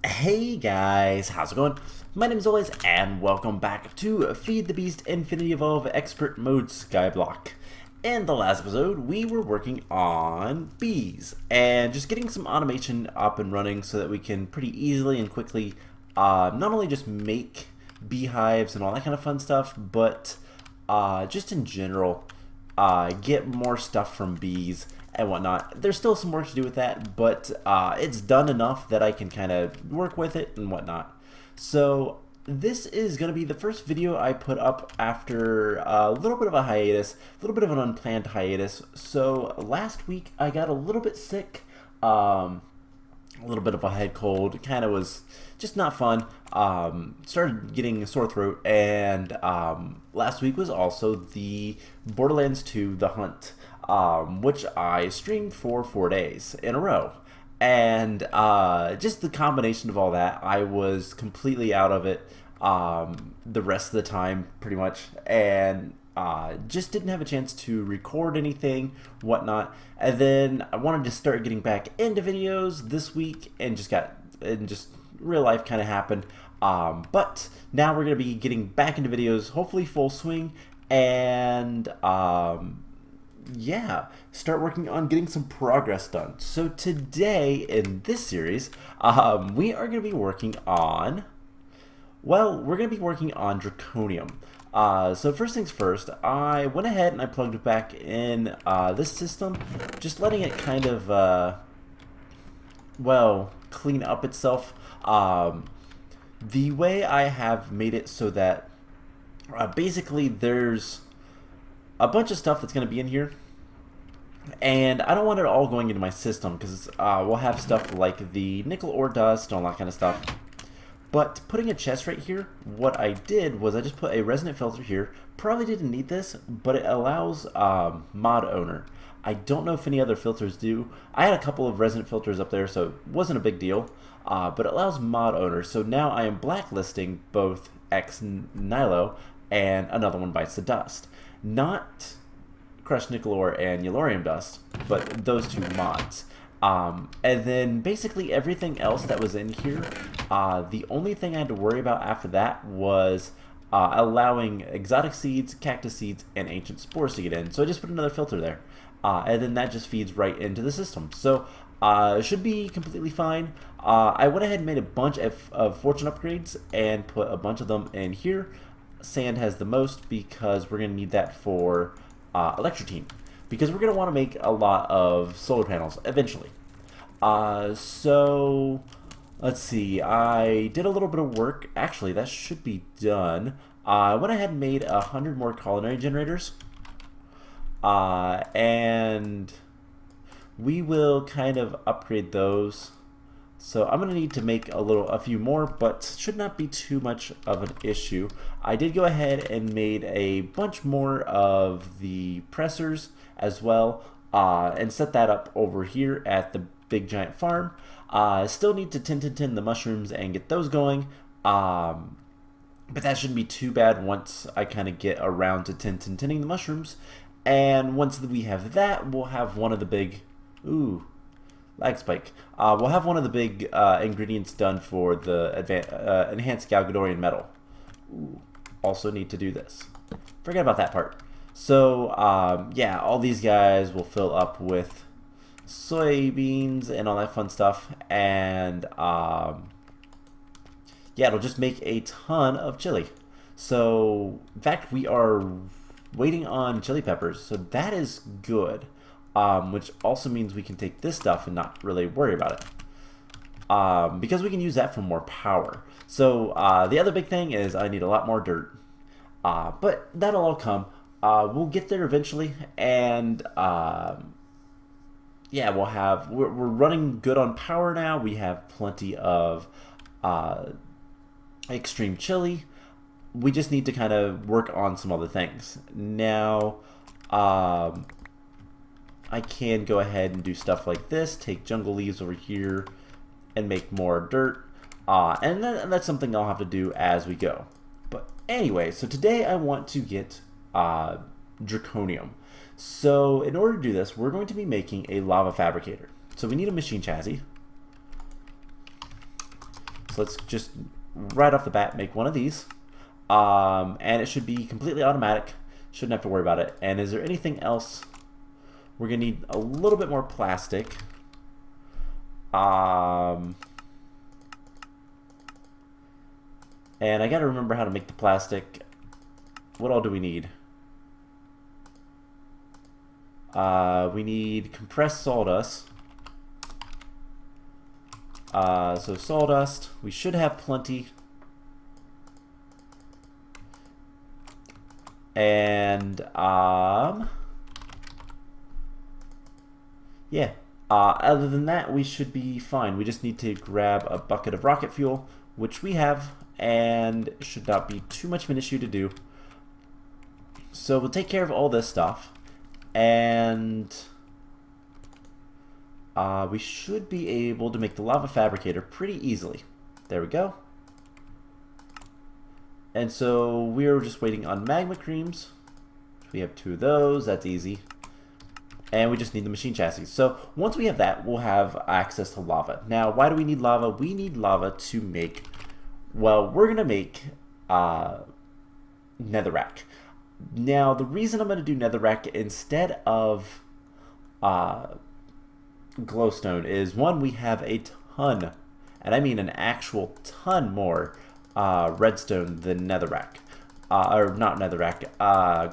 Hey guys, how's it going? My name is always, and welcome back to Feed the Beast Infinity Evolve Expert Mode Skyblock. In the last episode, we were working on bees and just getting some automation up and running so that we can pretty easily and quickly not only just make beehives and all that kind of fun stuff, but just in general get more stuff from bees and whatnot. There's still some work to do with that, but it's done enough that I can kind of work with it and whatnot. So this is going to be the first video I put up after a little bit of a hiatus, a little bit of an unplanned hiatus. So last week I got a little bit sick, a little bit of a head cold, kind of was just not fun. Started getting a sore throat, and last week was also the Borderlands 2 The Hunt, which I streamed for 4 days in a row. And just the combination of all that, I was completely out of it the rest of the time, pretty much, and just didn't have a chance to record anything, whatnot. And then I wanted to start getting back into videos this week, and just real life kind of happened. But now we're going to be getting back into videos, hopefully full swing, and yeah, start working on getting some progress done. So today in this series, we are going to be working on, we're going to be working on Draconium. So first things first, I went ahead and I plugged it back in this system, just letting it kind of, clean up itself. The way I have made it so that basically there's a bunch of stuff that's going to be in here, and I don't want it all going into my system because we'll have stuff like the nickel ore dust and all that kind of stuff. But putting a chest right here, what I did was I just put a resonant filter here. Probably didn't need this, but it allows mod owner. I don't know if any other filters do. I had a couple of resonant filters up there, so it wasn't a big deal. But it allows mod owner, so now I am blacklisting both X Nilo and another one bites the dust. Not crushed nickel ore and yellorium dust, but those two mods. And then basically everything else that was in here, the only thing I had to worry about after that was allowing exotic seeds, cactus seeds, and ancient spores to get in. So I just put another filter there. And then that just feeds right into the system. So it should be completely fine. I went ahead and made a bunch of fortune upgrades and put a bunch of them in here. Sand has the most because we're going to need that for Electro-Team, because we're going to want to make a lot of solar panels eventually. So let's see, I did a little bit of work. Actually, that should be done. I went ahead and made 100 more culinary generators, and we will kind of upgrade those. So I'm going to need to make a few more, but should not be too much of an issue. I did go ahead and made a bunch more of the pressers as well, and set that up over here at the big giant farm. Still need to tin the mushrooms and get those going, but that shouldn't be too bad once I kind of get around to tinning the mushrooms. And once we have that, we'll have one of the big... lag spike. We'll have one of the big ingredients done for the enhanced Galgadorian metal. Also need to do this. Forget about that part. So yeah, all these guys will fill up with soybeans and all that fun stuff, and yeah, it'll just make a ton of chili. So in fact, we are waiting on chili peppers, so that is good. Which also means we can take this stuff and not really worry about it, because we can use that for more power. So the other big thing is I need a lot more dirt, but that'll all come. We'll get there eventually, and yeah, we're running good on power now. We have plenty of extreme chili. We just need to kind of work on some other things now. I can go ahead and do stuff like this, take jungle leaves over here and make more dirt, and that's something I'll have to do as we go. But anyway, so today I want to get Draconium. So in order to do this, we're going to be making a lava fabricator. So we need a machine chassis. So let's just right off the bat make one of these. And it should be completely automatic. Shouldn't have to worry about it. And is there anything else? We're going to need a little bit more plastic. And I got to remember how to make the plastic. What all do we need? We need compressed sawdust. So sawdust, we should have plenty. And yeah, other than that, we should be fine. We just need to grab a bucket of rocket fuel, which we have, and should not be too much of an issue to do. So we'll take care of all this stuff, and we should be able to make the lava fabricator pretty easily. There we go. And so we're just waiting on magma creams. We have 2 of those, that's easy. And we just need the machine chassis. So once we have that, we'll have access to lava. Now, why do we need lava? We need lava to make, well, we're going to make netherrack. Now, the reason I'm going to do netherrack instead of glowstone is, one, we have a ton, and I mean an actual ton more redstone than netherrack, or not netherrack,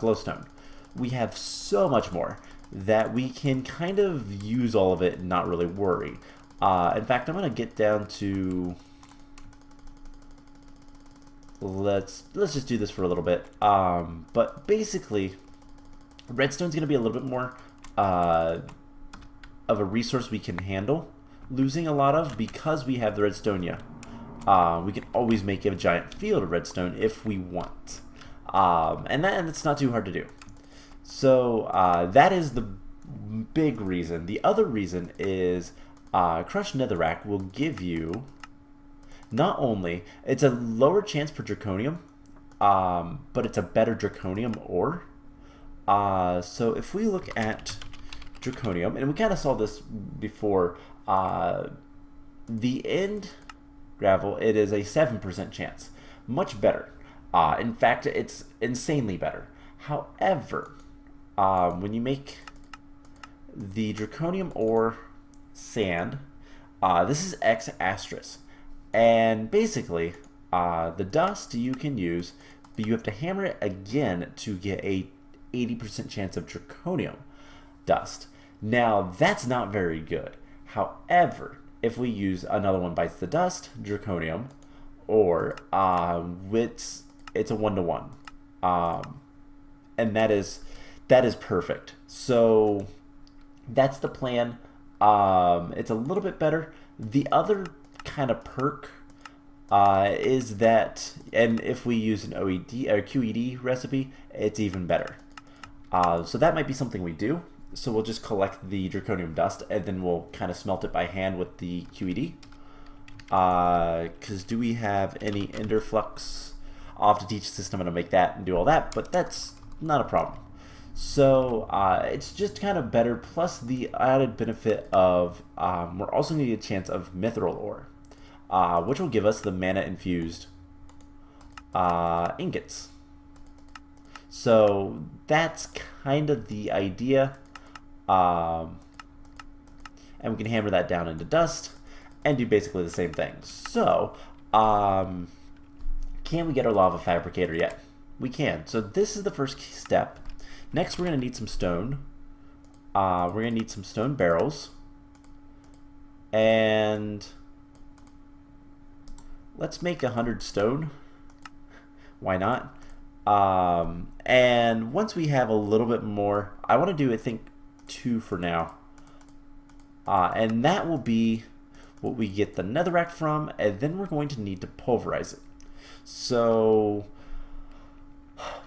glowstone. We have so much more that we can kind of use all of it and not really worry. In fact, I'm going to get down to, let's just do this for a little bit. But basically, redstone's going to be a little bit more of a resource we can handle losing a lot of, because we have the redstonia. We can always make a giant field of redstone if we want, and that's not too hard to do. So that is the big reason. The other reason is crushed netherrack will give you, not only, it's a lower chance for draconium, but it's a better draconium ore. So if we look at draconium, and we kind of saw this before, the end gravel, it is a 7% chance. Much better. In fact, it's insanely better. However, when you make the draconium ore sand, this is X asterisk. And basically, the dust you can use, but you have to hammer it again to get a 80% chance of draconium dust. Now, that's not very good. However, if we use another one bites the dust, draconium, or it's a 1-to-1, and that is perfect. So that's the plan. It's a little bit better. The other kind of perk is that, and if we use an OED or QED recipe, it's even better. So that might be something we do. So we'll just collect the draconium dust, and then we'll kind of smelt it by hand with the QED. Because do we have any ender flux? I'll have to teach the system how to make that and do all that, but that's not a problem. So it's just kind of better, plus the added benefit of we're also going to get a chance of mithril ore, which will give us the Mana Infused Ingots. So that's kind of the idea. And we can hammer that down into dust and do basically the same thing. So, can we get our lava fabricator yet? We can. So this is the first step. Next, we're going to need some stone. We're going to need some stone barrels. And let's make 100 stone. Why not? And once we have a little bit more, I want to do, I think, 2 for now. And that will be what we get the netherrack from, and then we're going to need to pulverize it. So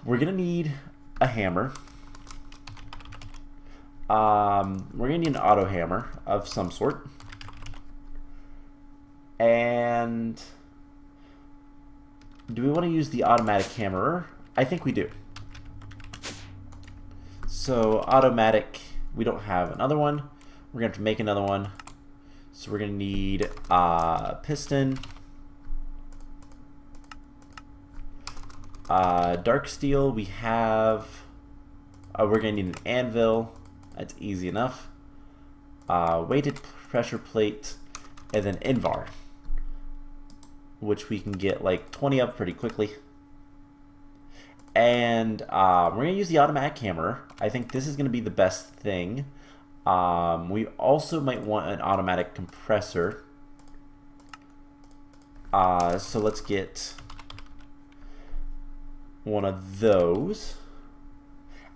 we're going to need a hammer. We're going to need an auto hammer of some sort. And do we want to use the automatic hammerer? I think we do. So automatic, we don't have another one. We're going to have to make another one. So we're going to need piston. Dark steel, we have... we're going to need an anvil. That's easy enough. Weighted pressure plate, and then Invar, which we can get like 20 of pretty quickly. And we're going to use the automatic hammer. I think this is going to be the best thing. We also might want an automatic compressor. So let's get one of those.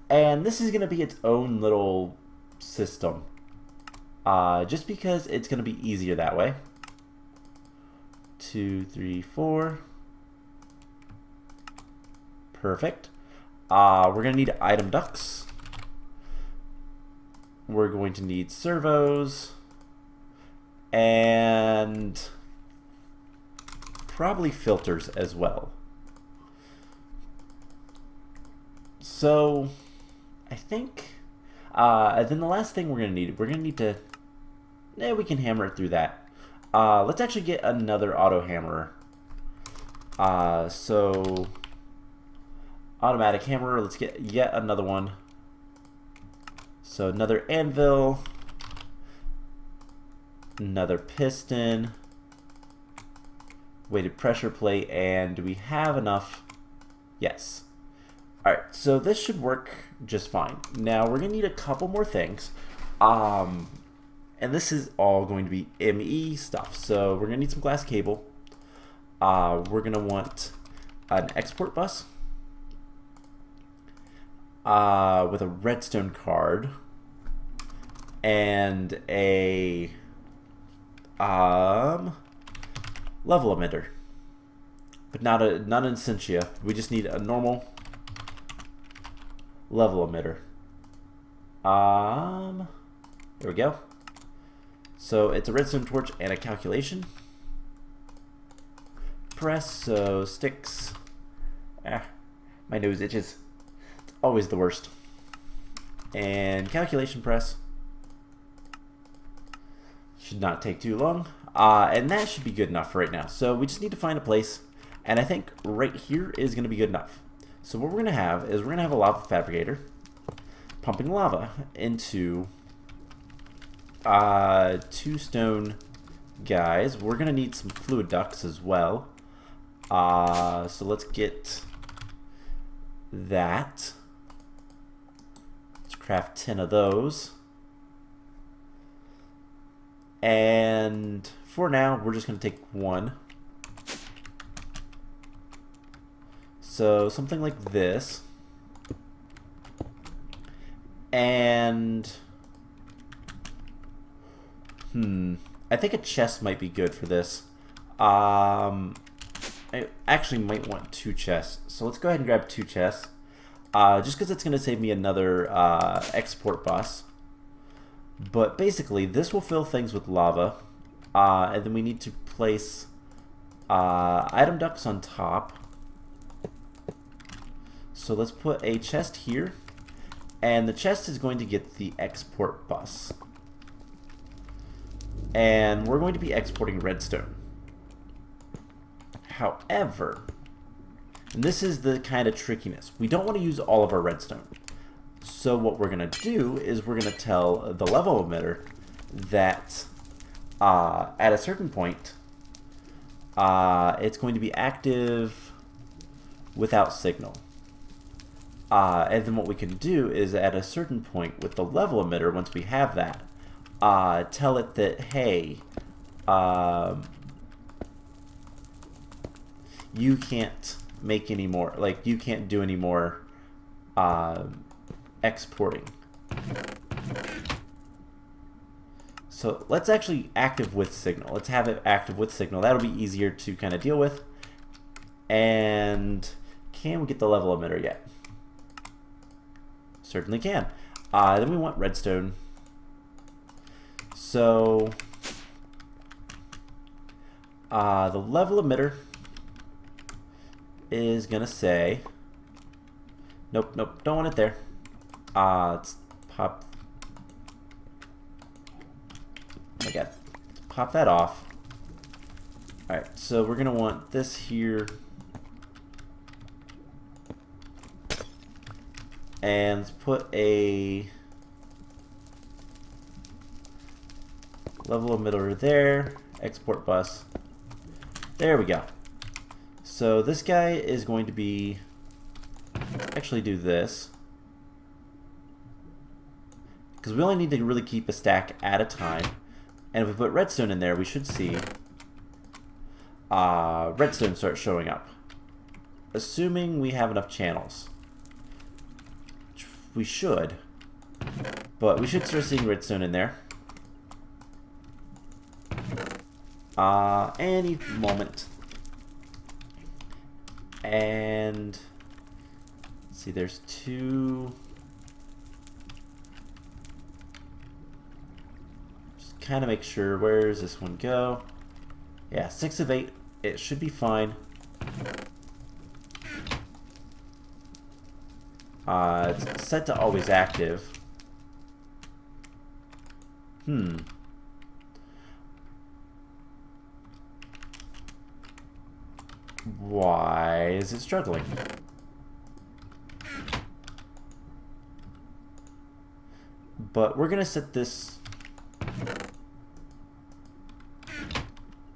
And this is going to be its own little system. Just because it's going to be easier that way. 2, 3, 4. Perfect. We're going to need item ducts. We're going to need servos. And probably filters as well. So I think then the last thing we're going to need to, we can hammer it through that. Let's actually get another auto hammer. So automatic hammer, let's get yet another one. So another anvil, another piston, weighted pressure plate, and do we have enough? Yes. Alright, so this should work just fine. Now we're going to need a couple more things. And this is all going to be ME stuff. So we're going to need some glass cable. We're going to want an export bus with a redstone card and a level emitter, but not an Essentia. We just need a normal level emitter. There we go. So it's a redstone torch and a calculation press, so sticks. My nose itches. It's always the worst. And calculation press. Should not take too long. And that should be good enough for right now. So we just need to find a place, and I think right here is going to be good enough. So what we're going to have is we're going to have a lava fabricator pumping lava into 2 stone guys. We're going to need some fluid ducts as well. So let's get that. Let's craft 10 of those. And for now, we're just going to take 1. So something like this. And I think a chest might be good for this. I actually might want 2 chests. So let's go ahead and grab 2 chests. Just because it's going to save me another export bus. But basically, this will fill things with lava. And then we need to place item ducts on top. So let's put a chest here. And the chest is going to get the export bus. And we're going to be exporting redstone. However, and this is the kind of trickiness, we don't want to use all of our redstone. So what we're going to do is we're going to tell the level emitter that at a certain point, it's going to be active without signal. And then what we can do is at a certain point with the level emitter, once we have that, tell it that, hey, you can't make any more, like, you can't do any more exporting. So let's actually active with signal. Let's have it active with signal. That'll be easier to kind of deal with. And can we get the level emitter yet? Certainly can. Then we want redstone. So the level emitter is gonna say, nope, don't want it there. Let's pop. Oh my God, pop that off. All right, so we're gonna want this here. And let's put a level emitter there. Export bus. There we go. So this guy is going to be... Actually do this. Because we only need to really keep a stack at a time. And if we put redstone in there, we should see redstone start showing up. Assuming we have enough channels. We should. But we should start seeing redstone in there. Any moment. And let's see, there's 2. Just kind of make sure, where does this one go? Yeah, 6 of 8. It should be fine. It's set to always active. Why is it struggling? But we're gonna set this.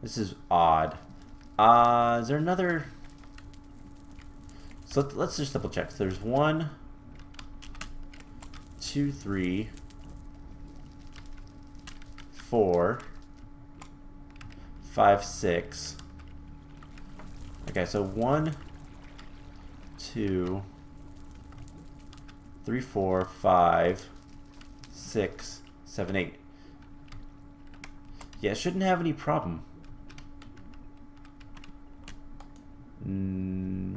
This is odd. Is there another? So let's just double check. So there's 1, 2, 3, 4, 5, 6. Okay, so 1, 2, 3, 4, 5, 6, 7, 8. Yeah, it shouldn't have any problem.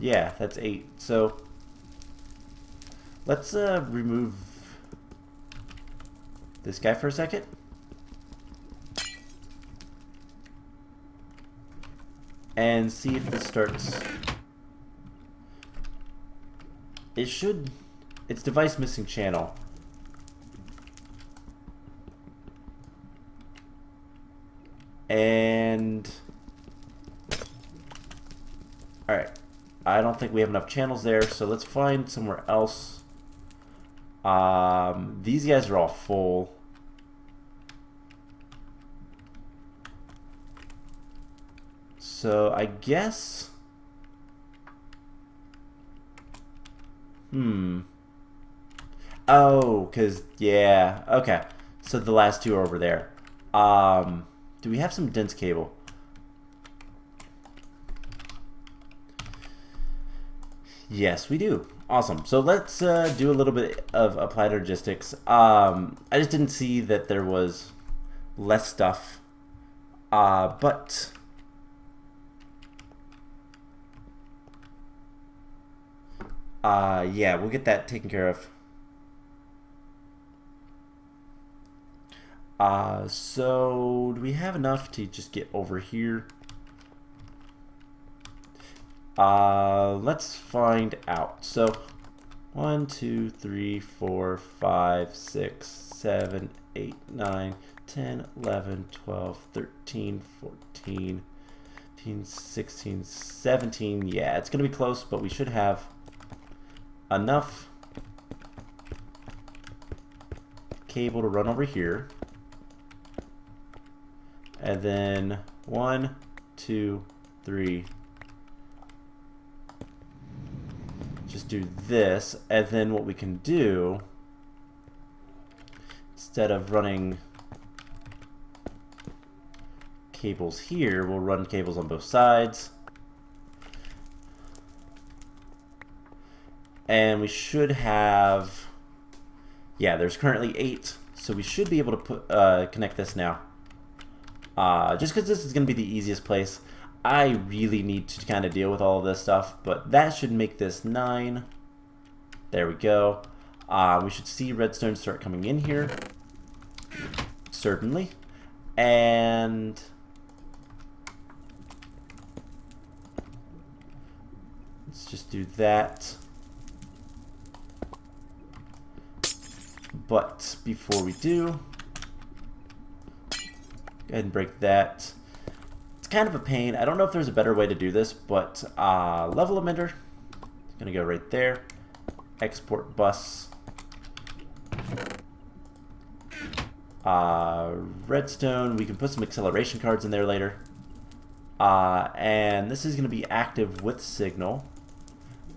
Yeah, that's 8. So let's remove this guy for a second. And see if this starts. It should. It's device missing channel. And alright. I don't think we have enough channels there, so let's find somewhere else. These guys are all full. So I guess, oh, cause yeah, okay. So the last 2 are over there. Do we have some dense cable? Yes, we do. Awesome. So let's do a little bit of applied logistics. I just didn't see that there was less stuff, but. Yeah, we'll get that taken care of. So do we have enough to just get over here? Let's find out. So 1, 2, 3, 4, 5, 6, 7, 8, 9, 10, 11, 12, 13, 14, 15, 16, 17. Yeah, it's gonna be close, but we should have enough cable to run over here. And then 1, 2, 3. Just do this, and then what we can do, instead of running cables here, we'll run cables on both sides. And we should have, yeah, there's currently 8, so we should be able to put connect this now. Just because this is going to be the easiest place. I really need to kind of deal with all of this stuff, but that should make this 9. There we go. We should see redstone start coming in here. Certainly. And let's just do that. But before we do, go ahead and break that. It's kind of a pain. I don't know if there's a better way to do this, but level emitter is going to go right there. export bus. Redstone, we can put some acceleration cards in there later. And this is going to be active with signal.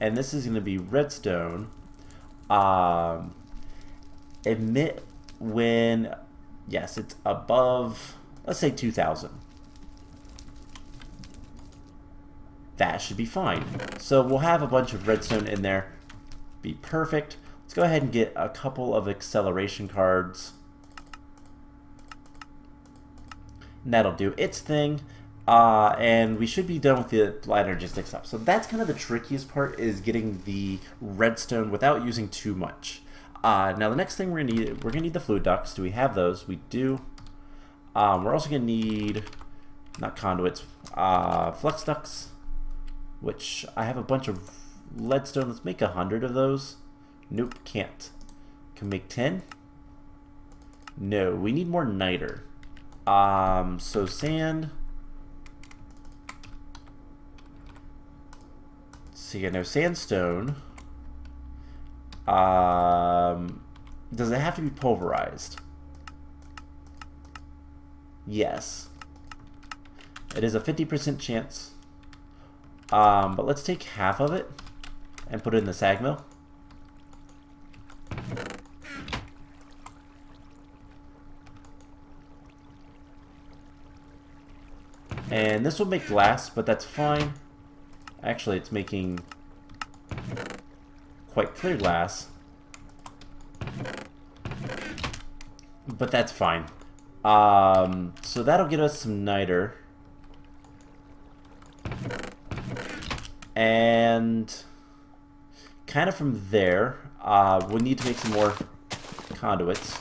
And this is going to be redstone. Emit when, yes, it's above, let's say 2000. That should be fine. So we'll have a bunch of redstone in there. Be perfect. Let's go ahead and get a couple of acceleration cards. And that'll do its thing. And we should be done with the light energistic stuff. So that's kind of the trickiest part, is getting the redstone without using too much. Now the next thing we're gonna need the fluid ducts. Do we have those? We do. We're also gonna need, not conduits, flux ducts, which I have a bunch of leadstone. Let's make 100 of those. Nope, can't. Can make 10. No, we need more niter. So sand. So you know, sandstone. Does it have to be pulverized? Yes. It is a 50% chance. But let's take half of it and put it in the sag mill. And this will make glass, but that's fine. Actually, it's making quite clear glass. But that's fine. So that'll get us some niter. And kind of from there, we'll need to make some more conduits.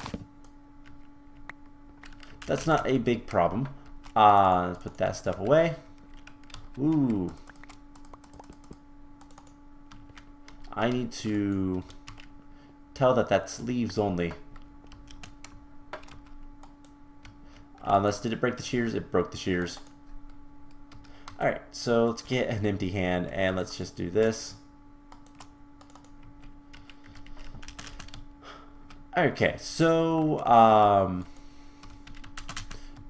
That's not a big problem. Let's put that stuff away. Ooh. I need to tell that that's leaves only. Unless, did it break the shears? It broke the shears. Alright, so let's get an empty hand and let's just do this. Okay, so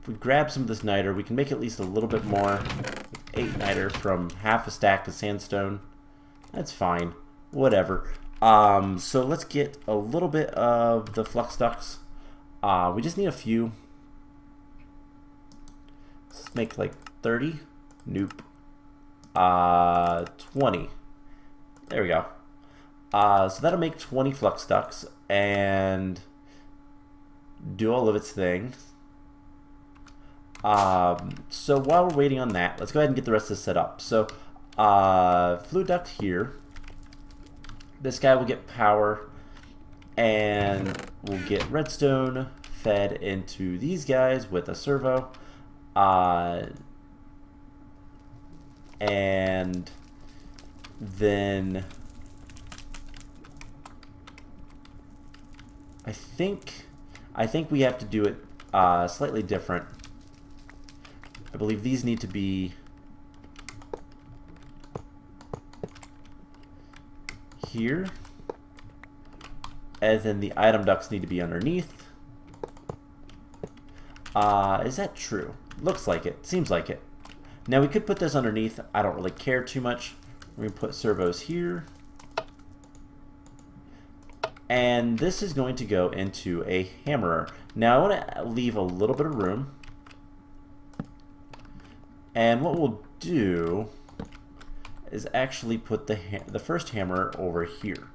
if we grab some of this niter, we can make at least a little bit more. 8 niter from half a stack of sandstone. That's fine. Whatever. So let's get a little bit of the flux ducts. We just need a few. Let's make like 30. Nope. 20. There we go. So that'll make 20 flux ducts and do all of its thing. So while we're waiting on that, let's go ahead and get the rest of this set up. So fluid duct here. This guy will get power, and we'll get redstone fed into these guys with a servo. And then I think we have to do it slightly different. I believe these need to be here, and then the item ducts need to be underneath. Is that true? Looks like it. Seems like it. Now we could put this underneath. I don't really care too much. We're going to put servos here. And this is going to go into a hammerer. Now I want to leave a little bit of room. And what we'll do is actually put the first hammer over here.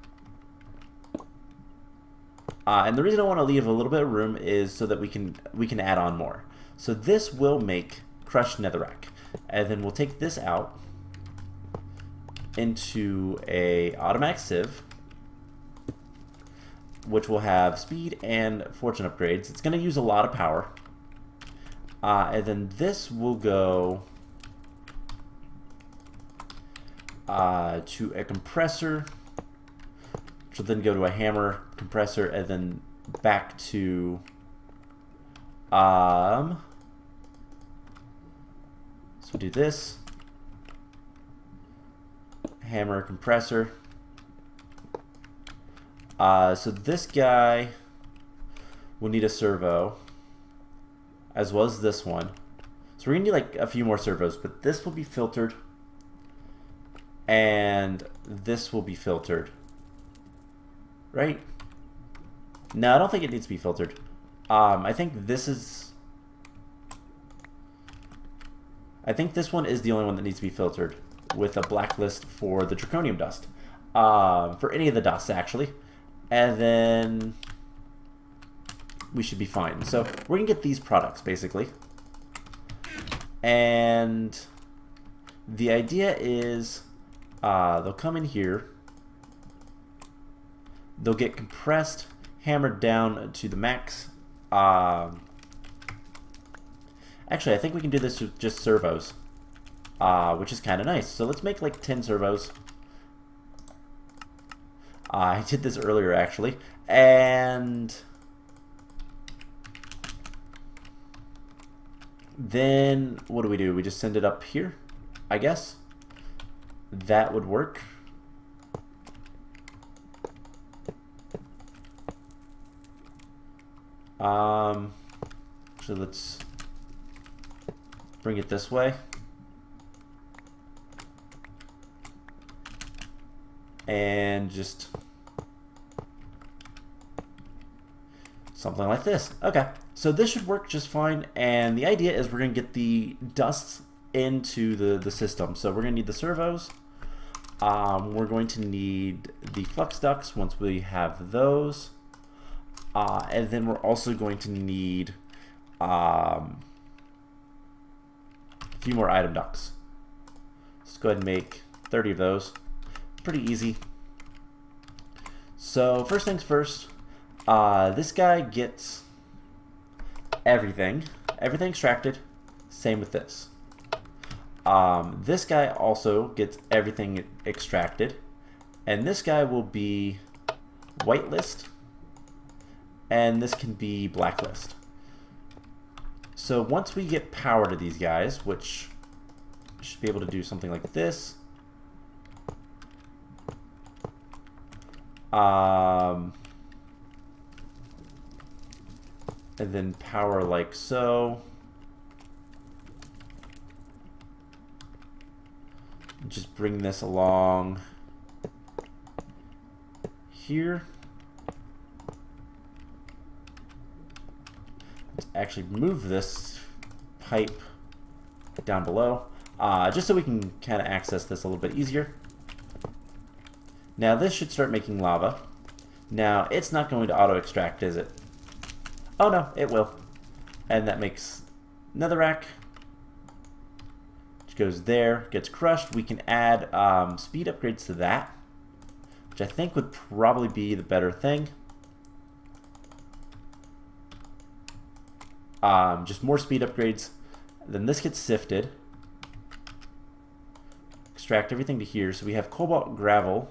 And the reason I want to leave a little bit of room is so that we can add on more. So this will make crushed netherrack, and then we'll take this out into a automatic sieve, which will have speed and fortune upgrades. It's going to use a lot of power, and then this will go to a compressor, which will then go to a hammer compressor, and then back to so we'll do this hammer compressor, So this guy will need a servo, as well as this one. So we're gonna need like a few more servos, but this will be filtered, and this will be filtered, right? No, I don't think it needs to be filtered. I think this one is the only one that needs to be filtered, with a blacklist for the Draconium dust. For any of the dusts, actually. And then we should be fine. So we're going to get these products, basically. And the idea is they'll come in here. They'll get compressed, hammered down to the max. Actually, I think we can do this with just servos, which is kind of nice. So let's make like 10 servos. I did this earlier, actually. And then what do? We just send it up here, I guess. That would work. So let's bring it this way. And just something like this. Okay, so this should work just fine, and the idea is we're going to get the dusts into the system. So we're going to need the servos. We're going to need the flux ducts once we have those. And then we're also going to need a few more item ducts. Let's go ahead and make 30 of those. Pretty easy. So first things first, this guy gets everything extracted. Same with this. This guy also gets everything extracted, and this guy will be whitelist, and this can be blacklist. So once we get power to these guys, which we should be able to do something like this. And then power like so. Just bring this along here. Let's actually move this pipe down below, just so we can kind of access this a little bit easier. Now this should start making lava. Now it's not going to auto extract, is it? Oh no, it will. And that makes netherrack, which goes there, gets crushed. We can add speed upgrades to that, which I think would probably be the better thing. Just more speed upgrades. Then this gets sifted. Extract everything to here. So we have cobalt gravel.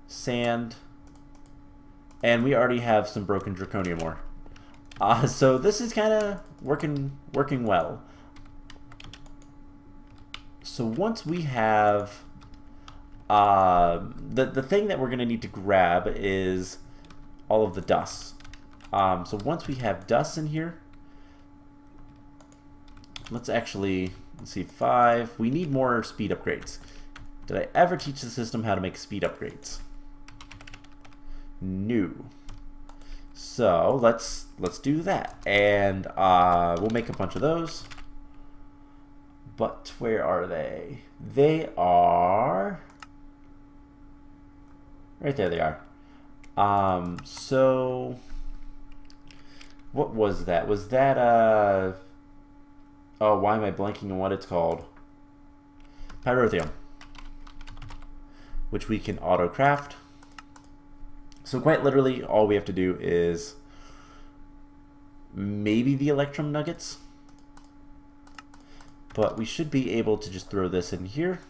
Sand, and we already have some broken Draconium ore. So this is kind of working well. So once we have the thing that we're going to need to grab is all of the dusts. So once we have dust in here, let's see, 5. We need more speed upgrades. Did I ever teach the system how to make speed upgrades? No. So let's do that, and we'll make a bunch of those. But where are they? They are right there. They are. So what was that? Was that oh, why am I blanking on what it's called? Pyrotheum, which we can auto craft. So quite literally, all we have to do is maybe the electrum nuggets, but we should be able to just throw this in here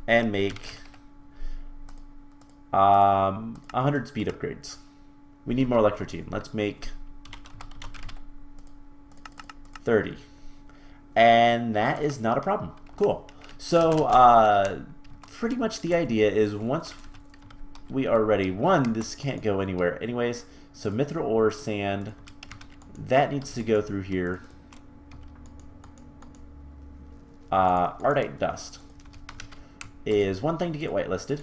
and make 100 speed upgrades. We need more electrotine. Let's make 30. And that is not a problem. Cool. So, pretty much the idea is once we are ready, one, this can't go anywhere anyways, so mithril ore, sand, that needs to go through here. Ardite dust is one thing to get whitelisted.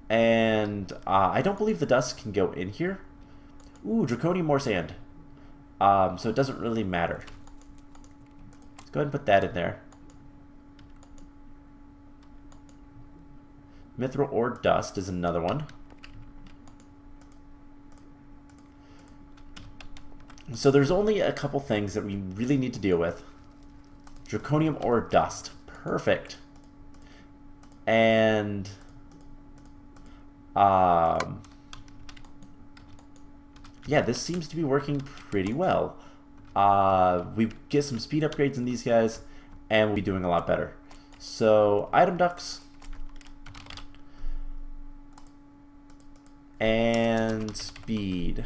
And I don't believe the dust can go in here. Ooh, Draconium more sand. So it doesn't really matter. Let's go ahead and put that in there. Mithril ore dust is another one. So there's only a couple things that we really need to deal with. Draconium ore dust. Perfect. And yeah, this seems to be working pretty well. We get some speed upgrades in these guys, and we'll be doing a lot better. So, item ducts. And speed.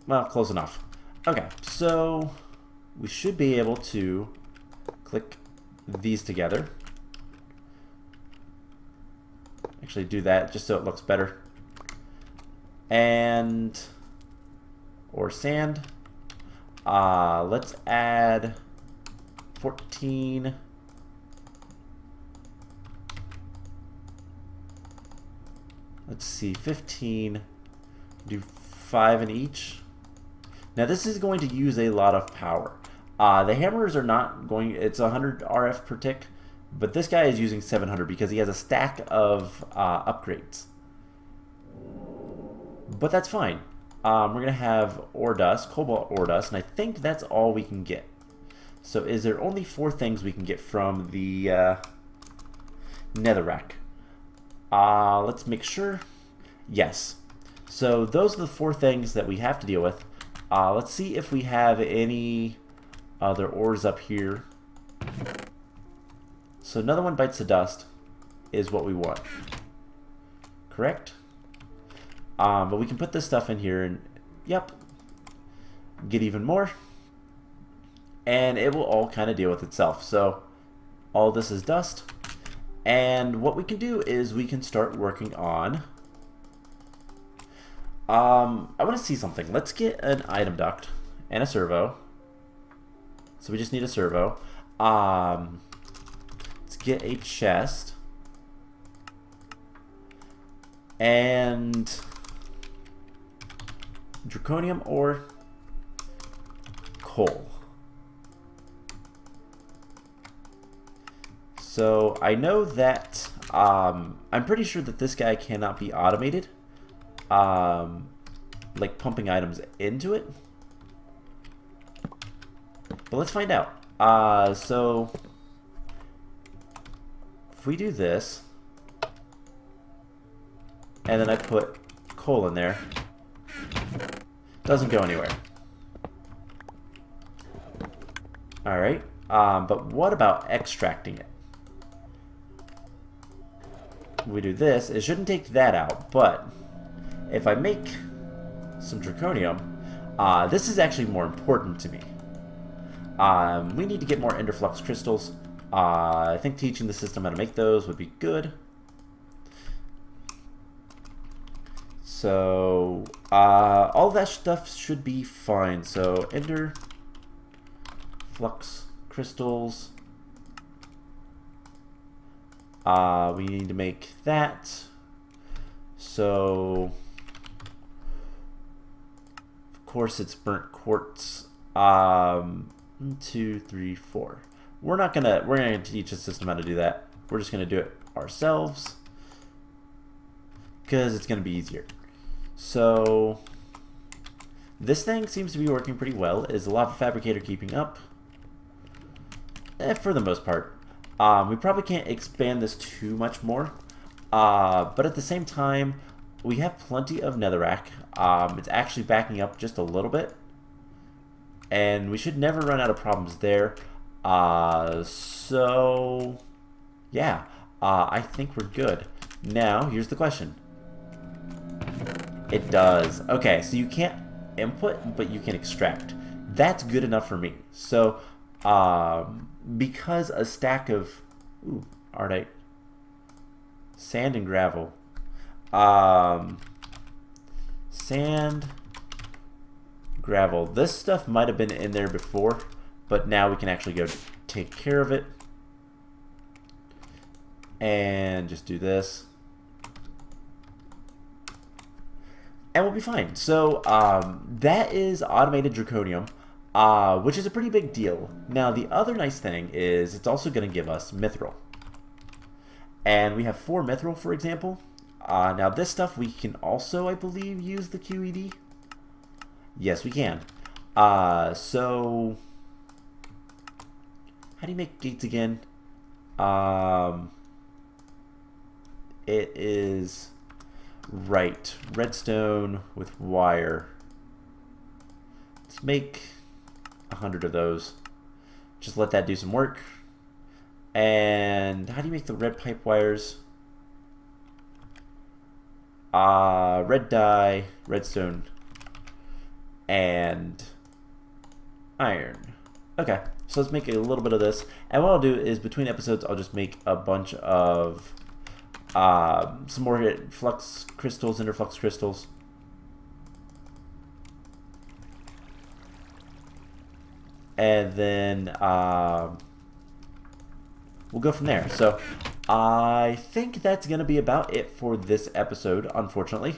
Well, close enough. Okay, so we should be able to click these together. Actually do that just so it looks better. And or sand. Let's add 14. Let's see, 15. Do 5 in each. Now this is going to use a lot of power. The hammers are not going, it's 100 RF per tick, but this guy is using 700 because he has a stack of upgrades. But that's fine. We're going to have ore dust, cobalt ore dust, and I think that's all we can get. So is there only 4 things we can get from the netherrack? Let's make sure. Yes. So those are the 4 things that we have to deal with. Let's see if we have any other ores up here. So another one bites the dust is what we want. Correct? But we can put this stuff in here and, yep, get even more. And it will all kind of deal with itself. So all this is dust. And what we can do is we can start working on... I want to see something. Let's get an item duct and a servo. So we just need a servo. Let's get a chest. And Draconium or coal. So I know that I'm pretty sure that this guy cannot be automated. Like pumping items into it. But let's find out. So if we do this, and then I put coal in there, doesn't go anywhere. Alright, but what about extracting it? We do this, it shouldn't take that out, but if I make some draconium, this is actually more important to me. We need to get more enderflux crystals. I think teaching the system how to make those would be good. So all that stuff should be fine. So ender flux crystals. We need to make that. So of course it's burnt quartz. 2, 3, 4. We're gonna teach the system how to do that. We're just gonna do it ourselves because it's gonna be easier. So this thing seems to be working pretty well. Is the lava fabricator keeping up? For the most part. We probably can't expand this too much more. But at the same time, we have plenty of netherrack. It's actually backing up just a little bit. And we should never run out of problems there. So yeah, I think we're good. Now, here's the question. It does. Okay, so you can't input, but you can extract. That's good enough for me. So, because a stack of Ardite, sand and gravel, sand, gravel. This stuff might have been in there before, but now we can actually go take care of it and just do this. And we'll be fine. So that is automated Draconium, which is a pretty big deal. Now the other nice thing is it's also going to give us Mithril. And we have 4 Mithril, for example. Now this stuff we can also, I believe, use the QED. Yes, we can. So how do you make gates again? It is right, redstone with wire. Let's make 100 of those. Just let that do some work. And how do you make the red pipe wires? Red dye, redstone, and iron. Okay, so let's make a little bit of this. And what I'll do is between episodes, I'll just make a bunch of some more flux crystals, interflux crystals. And then we'll go from there. So I think that's going to be about it for this episode, unfortunately.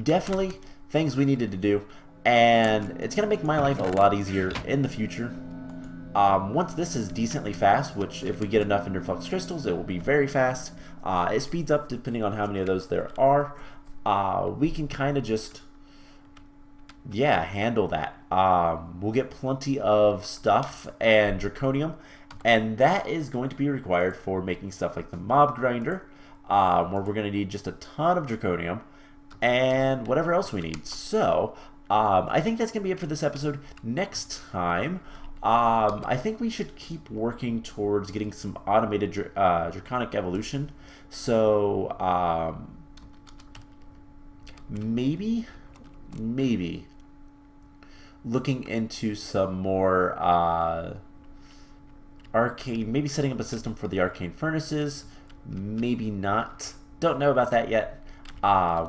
Definitely things we needed to do, and it's going to make my life a lot easier in the future. Once this is decently fast, which if we get enough interflux crystals, it will be very fast. It speeds up depending on how many of those there are. We can kind of just, yeah, handle that. We'll get plenty of stuff and Draconium, and that is going to be required for making stuff like the mob grinder, where we're going to need just a ton of Draconium and whatever else we need. So I think that's going to be it for this episode. Next time, I think we should keep working towards getting some automated Draconic Evolution. So maybe looking into some more arcane, maybe setting up a system for the arcane furnaces, maybe not. Don't know about that yet.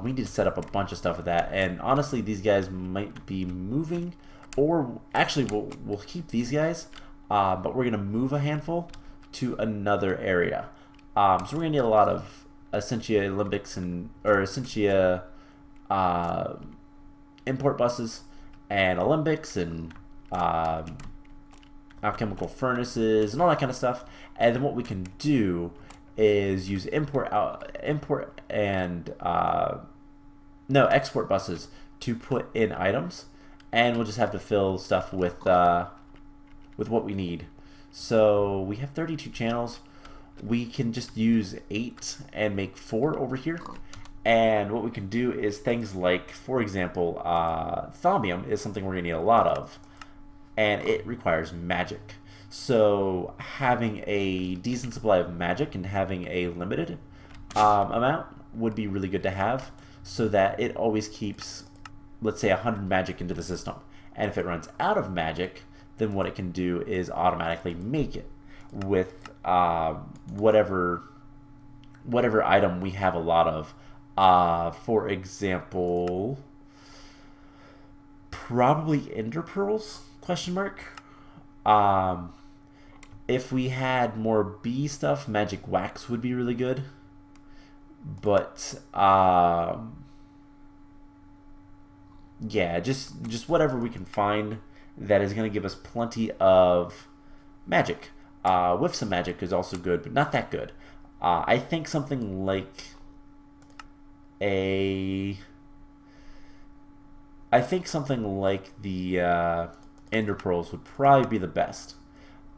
We need to set up a bunch of stuff with that, and honestly these guys might be moving, or actually we'll keep these guys, but we're gonna move a handful to another area. So we're gonna need a lot of Essentia Limbics or Essentia import buses and Alembics and alchemical furnaces and all that kind of stuff. And then what we can do is use export buses to put in items, and we'll just have to fill stuff with what we need. So we have 32 channels. We can just use 8 and make 4 over here. And what we can do is things like, for example, thaumium is something we're going to need a lot of, and it requires magic. So having a decent supply of magic and having a limited amount would be really good to have, so that it always keeps, let's say, 100 magic into the system. And if it runs out of magic, then what it can do is automatically make it with whatever item we have a lot of. For example, probably ender pearls, question mark. If we had more bee stuff, magic wax would be really good. But yeah, just whatever we can find that is going to give us plenty of magic. With some magic is also good, but not that good. I think something like the ender pearls would probably be the best,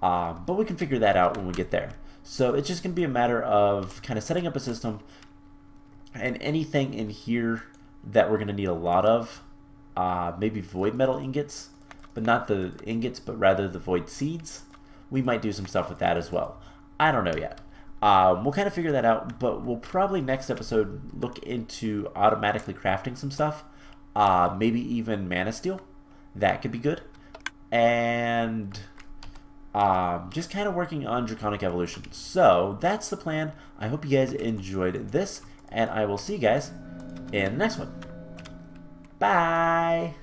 but we can figure that out when we get there. So it's just going to be a matter of kind of setting up a system, and anything in here that we're going to need a lot of, maybe void metal ingots, but not the ingots, but rather the void seeds. We might do some stuff with that as well. I don't know yet. We'll kind of figure that out, but we'll probably next episode look into automatically crafting some stuff. Maybe even Mana Steel. That could be good. And just kind of working on Draconic Evolution. So that's the plan. I hope you guys enjoyed this, and I will see you guys in the next one. Bye!